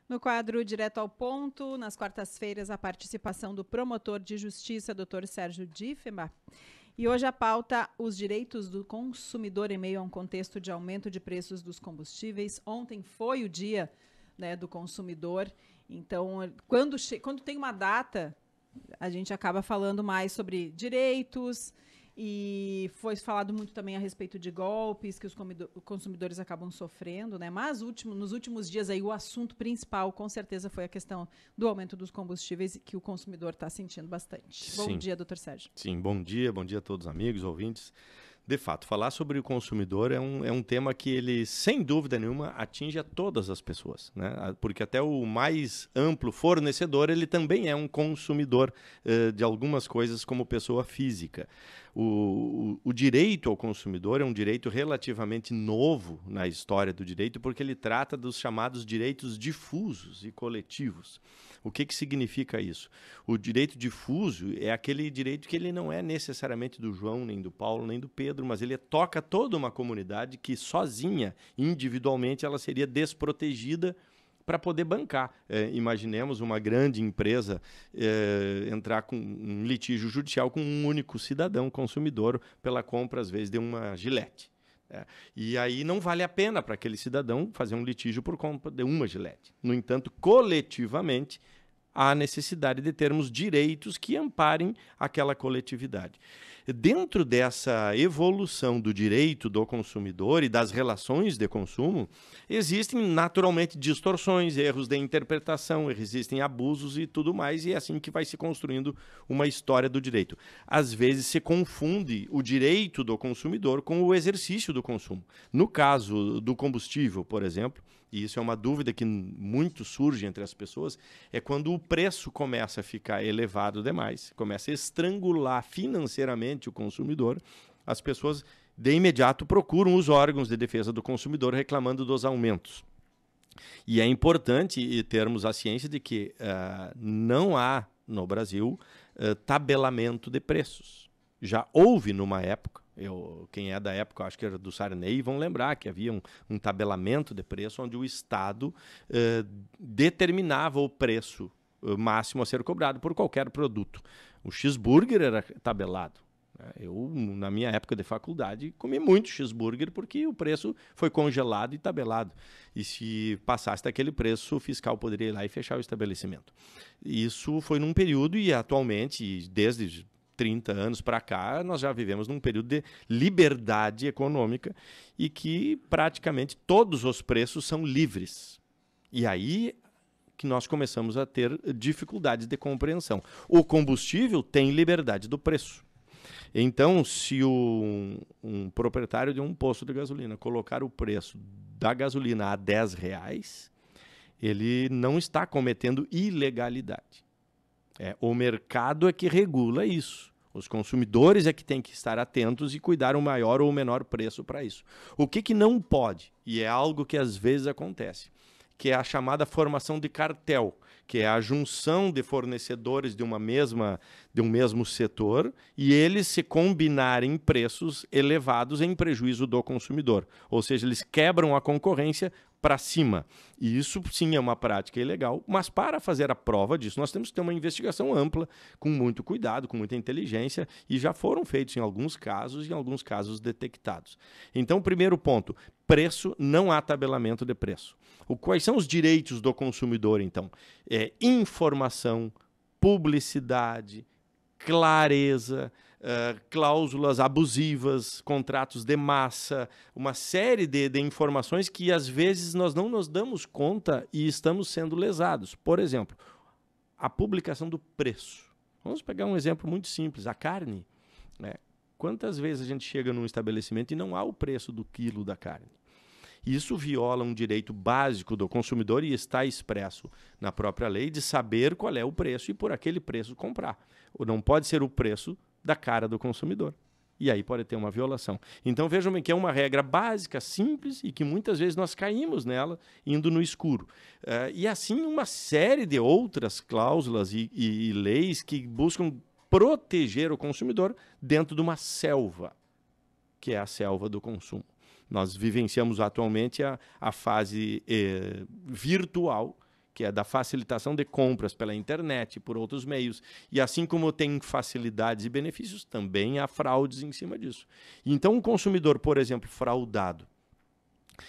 No quadro Direto ao Ponto, nas quartas-feiras, a participação do promotor de justiça, Dr. Sérgio Diffema. E hoje a pauta, os direitos do consumidor em meio a um contexto de aumento de preços dos combustíveis. Ontem foi o dia, né, do consumidor. Então, quando tem uma data, a gente acaba falando mais sobre direitos. E foi falado muito também a respeito de golpes que os consumidores acabam sofrendo, né? Mas nos últimos dias aí o assunto principal, com certeza, foi a questão do aumento dos combustíveis que o consumidor está sentindo bastante. Sim. Bom dia, doutor Sérgio. Sim, bom dia a todos os amigos, ouvintes. De fato, falar sobre o consumidor é um tema que ele, sem dúvida nenhuma, atinge a todas as pessoas, né? Porque até o mais amplo fornecedor, ele também é um consumidor de algumas coisas como pessoa física. O direito ao consumidor é um direito relativamente novo na história do direito, porque ele trata dos chamados direitos difusos e coletivos. O que significa isso? O direito difuso é aquele direito que ele não é necessariamente do João, nem do Paulo, nem do Pedro, mas ele toca toda uma comunidade que sozinha, individualmente, ela seria desprotegida para poder bancar. Imaginemos uma grande empresa entrar com um litígio judicial com um único cidadão consumidor pela compra, às vezes, de uma Gillette. E aí não vale a pena para aquele cidadão fazer um litígio por compra de uma Gillette. No entanto, coletivamente, há necessidade de termos direitos que amparem aquela coletividade. Dentro dessa evolução do direito do consumidor e das relações de consumo, existem naturalmente distorções, erros de interpretação, existem abusos e tudo mais, e é assim que vai se construindo uma história do direito. Às vezes se confunde o direito do consumidor com o exercício do consumo. No caso do combustível, por exemplo, e isso é uma dúvida que muito surge entre as pessoas, é quando o preço começa a ficar elevado demais, começa a estrangular financeiramente o consumidor, as pessoas de imediato procuram os órgãos de defesa do consumidor reclamando dos aumentos. E é importante termos a ciência de que não há no Brasil tabelamento de preços. Já houve numa época, quem é da época, acho que era do Sarney, vão lembrar que havia um tabelamento de preço onde o Estado determinava o preço máximo a ser cobrado por qualquer produto. O cheeseburger era tabelado. Eu, na minha época de faculdade, comi muito cheeseburger porque o preço foi congelado e tabelado. E se passasse daquele preço, o fiscal poderia ir lá e fechar o estabelecimento. Isso foi num período e atualmente, desde 30 anos para cá, nós já vivemos num período de liberdade econômica e que praticamente todos os preços são livres. E aí que nós começamos a ter dificuldades de compreensão. O combustível tem liberdade do preço. Então, se um proprietário de um posto de gasolina colocar o preço da gasolina a R$10, ele não está cometendo ilegalidade. O mercado é que regula isso. Os consumidores é que têm que estar atentos e cuidar o maior ou o menor preço para isso. O que não pode, e é algo que às vezes acontece, que é a chamada formação de cartel, que é a junção de fornecedores de um mesmo setor e eles se combinarem preços elevados em prejuízo do consumidor. Ou seja, eles quebram a concorrência para cima. E isso, sim, é uma prática ilegal, mas para fazer a prova disso, nós temos que ter uma investigação ampla, com muito cuidado, com muita inteligência, e já foram feitos em alguns casos detectados. Então, primeiro ponto, preço, não há tabelamento de preço. Quais são os direitos do consumidor, então? Informação, publicidade, clareza, cláusulas abusivas, contratos de massa, uma série de informações que às vezes nós não nos damos conta e estamos sendo lesados. Por exemplo, a publicação do preço. Vamos pegar um exemplo muito simples, a carne. Quantas vezes a gente chega num estabelecimento e não há o preço do quilo da carne? Isso viola um direito básico do consumidor e está expresso na própria lei de saber qual é o preço e por aquele preço comprar. Ou não pode ser o preço da cara do consumidor. E aí pode ter uma violação. Então vejam bem que é uma regra básica, simples e que muitas vezes nós caímos nela indo no escuro. E assim uma série de outras cláusulas e leis que buscam proteger o consumidor dentro de uma selva, que é a selva do consumo. Nós vivenciamos atualmente a fase virtual, que é da facilitação de compras pela internet, por outros meios. E assim como tem facilidades e benefícios, também há fraudes em cima disso. Então, um consumidor, por exemplo, fraudado,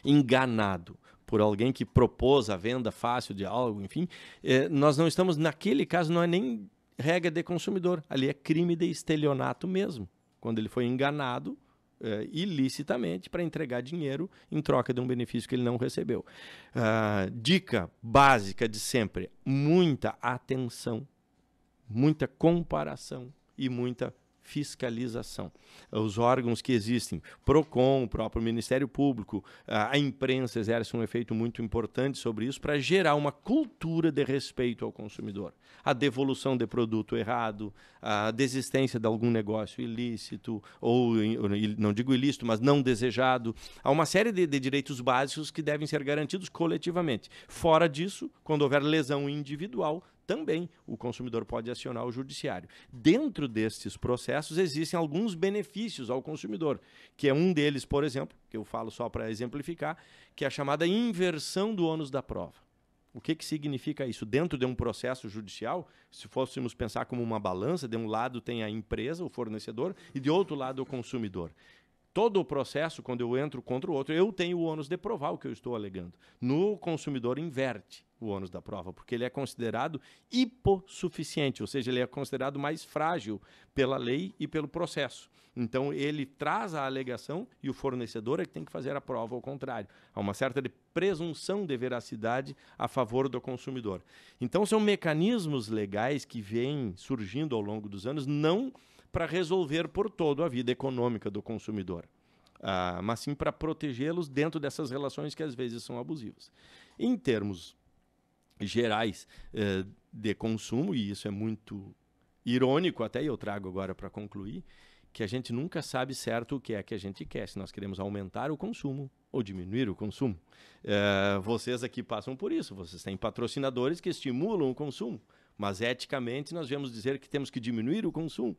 enganado por alguém que propôs a venda fácil de algo, enfim, nós não estamos, naquele caso, não é nem regra de consumidor, ali é crime de estelionato mesmo, quando ele foi enganado ilicitamente para entregar dinheiro em troca de um benefício que ele não recebeu. Dica básica de sempre: muita atenção, muita comparação e muita fiscalização. Os órgãos que existem, PROCON, o próprio Ministério Público, a imprensa exerce um efeito muito importante sobre isso para gerar uma cultura de respeito ao consumidor. A devolução de produto errado, a desistência de algum negócio ilícito, ou não digo ilícito, mas não desejado. Há uma série de direitos básicos que devem ser garantidos coletivamente. Fora disso, quando houver lesão individual, também o consumidor pode acionar o judiciário. Dentro destes processos existem alguns benefícios ao consumidor, que é um deles, por exemplo, que eu falo só para exemplificar, que é a chamada inversão do ônus da prova. O que significa isso? Dentro de um processo judicial, se fôssemos pensar como uma balança, de um lado tem a empresa, o fornecedor, e de outro lado o consumidor. Todo o processo, quando eu entro contra o outro, eu tenho o ônus de provar o que eu estou alegando. No consumidor, inverte o ônus da prova, porque ele é considerado hipossuficiente, ou seja, ele é considerado mais frágil pela lei e pelo processo. Então, ele traz a alegação e o fornecedor é que tem que fazer a prova ao contrário. Há uma certa presunção de veracidade a favor do consumidor. Então, são mecanismos legais que vêm surgindo ao longo dos anos, não para resolver por todo a vida econômica do consumidor, mas sim para protegê-los dentro dessas relações que às vezes são abusivas. Em termos gerais de consumo, e isso é muito irônico até, e eu trago agora para concluir, que a gente nunca sabe certo o que é que a gente quer, se nós queremos aumentar o consumo ou diminuir o consumo. Vocês aqui passam por isso, vocês têm patrocinadores que estimulam o consumo, mas eticamente nós devemos dizer que temos que diminuir o consumo.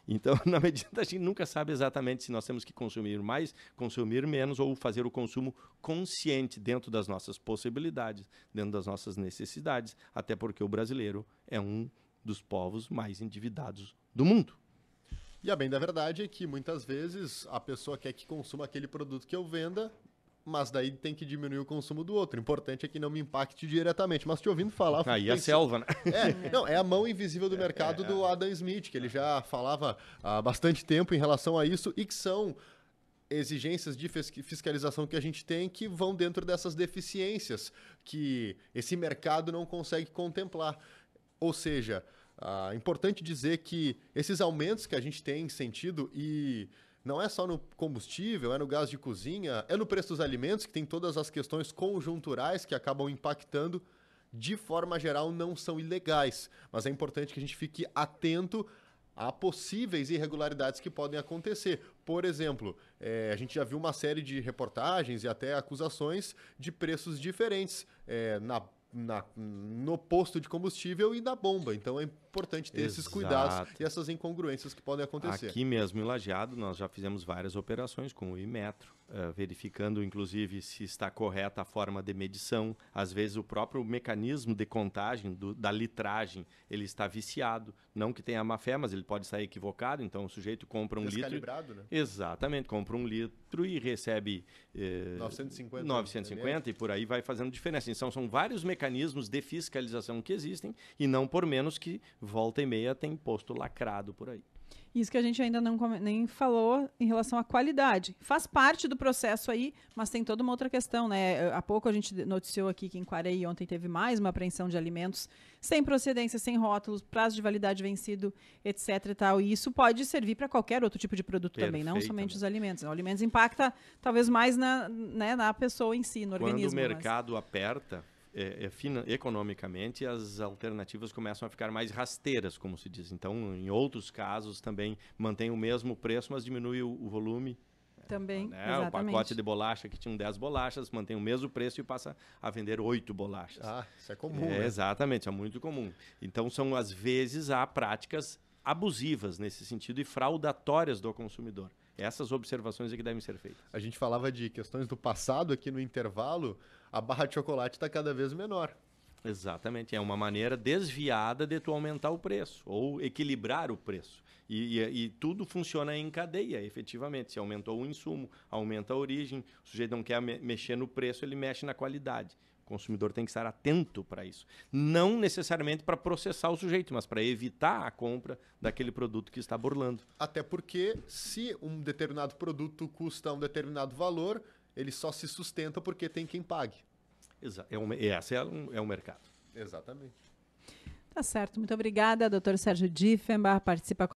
Então, na medida a gente nunca sabe exatamente se nós temos que consumir mais, consumir menos ou fazer o consumo consciente dentro das nossas possibilidades, dentro das nossas necessidades, até porque o brasileiro é um dos povos mais endividados do mundo. E a bem da verdade é que muitas vezes a pessoa quer que consuma aquele produto que eu venda, mas daí tem que diminuir o consumo do outro. O importante é que não me impacte diretamente. Mas te ouvindo falar... Aí a selva, né? É a mão invisível do mercado do Adam Smith, que ele já falava há bastante tempo em relação a isso, e que são exigências de fiscalização que a gente tem que vão dentro dessas deficiências que esse mercado não consegue contemplar. Ou seja, é importante dizer que esses aumentos que a gente tem sentido e... não é só no combustível, é no gás de cozinha, é no preço dos alimentos, que tem todas as questões conjunturais que acabam impactando, de forma geral, não são ilegais. Mas é importante que a gente fique atento a possíveis irregularidades que podem acontecer. Por exemplo, a gente já viu uma série de reportagens e até acusações de preços diferentes no posto de combustível e na bomba. Então é importante ter esses cuidados e essas incongruências que podem acontecer. Aqui mesmo em Lajeado nós já fizemos várias operações com o Imetro, verificando inclusive se está correta a forma de medição. Às vezes o próprio mecanismo de contagem da litragem, ele está viciado. Não que tenha má fé, mas ele pode estar equivocado. Então o sujeito compra um litro... Descalibrado, né? Exatamente, compra um litro e recebe 950 e por aí vai fazendo diferença. Então são vários mecanismos de fiscalização que existem e não por menos que volta e meia tem posto lacrado por aí. Isso que a gente ainda nem falou em relação à qualidade. Faz parte do processo aí, mas tem toda uma outra questão, né? Há pouco a gente noticiou aqui que em Quaraí ontem teve mais uma apreensão de alimentos sem procedência, sem rótulos, prazo de validade vencido, etc. e tal. E isso pode servir para qualquer outro tipo de produto também, não somente os alimentos. Os alimentos impacta talvez mais na pessoa em si, no organismo. Quando o mercado aperta... economicamente, as alternativas começam a ficar mais rasteiras, como se diz. Então, em outros casos, também mantém o mesmo preço, mas diminui o volume. Também, O pacote de bolacha, que tinha 10 bolachas, mantém o mesmo preço e passa a vender 8 bolachas. Isso é comum, né? Exatamente, é muito comum. Então, às vezes, há práticas abusivas nesse sentido e fraudatórias do consumidor. Essas observações é que devem ser feitas. A gente falava de questões do passado aqui no intervalo, a barra de chocolate está cada vez menor. Exatamente, é uma maneira desviada de tu aumentar o preço ou equilibrar o preço. E tudo funciona em cadeia, efetivamente. Se aumentou o insumo, aumenta a origem, o sujeito não quer mexer no preço, ele mexe na qualidade. O consumidor tem que estar atento para isso. Não necessariamente para processar o sujeito, mas para evitar a compra daquele produto que está burlando. Até porque, se um determinado produto custa um determinado valor, ele só se sustenta porque tem quem pague. Esse é o mercado. Exatamente. Tá certo. Muito obrigada, doutor Sérgio Diefenbach. Participa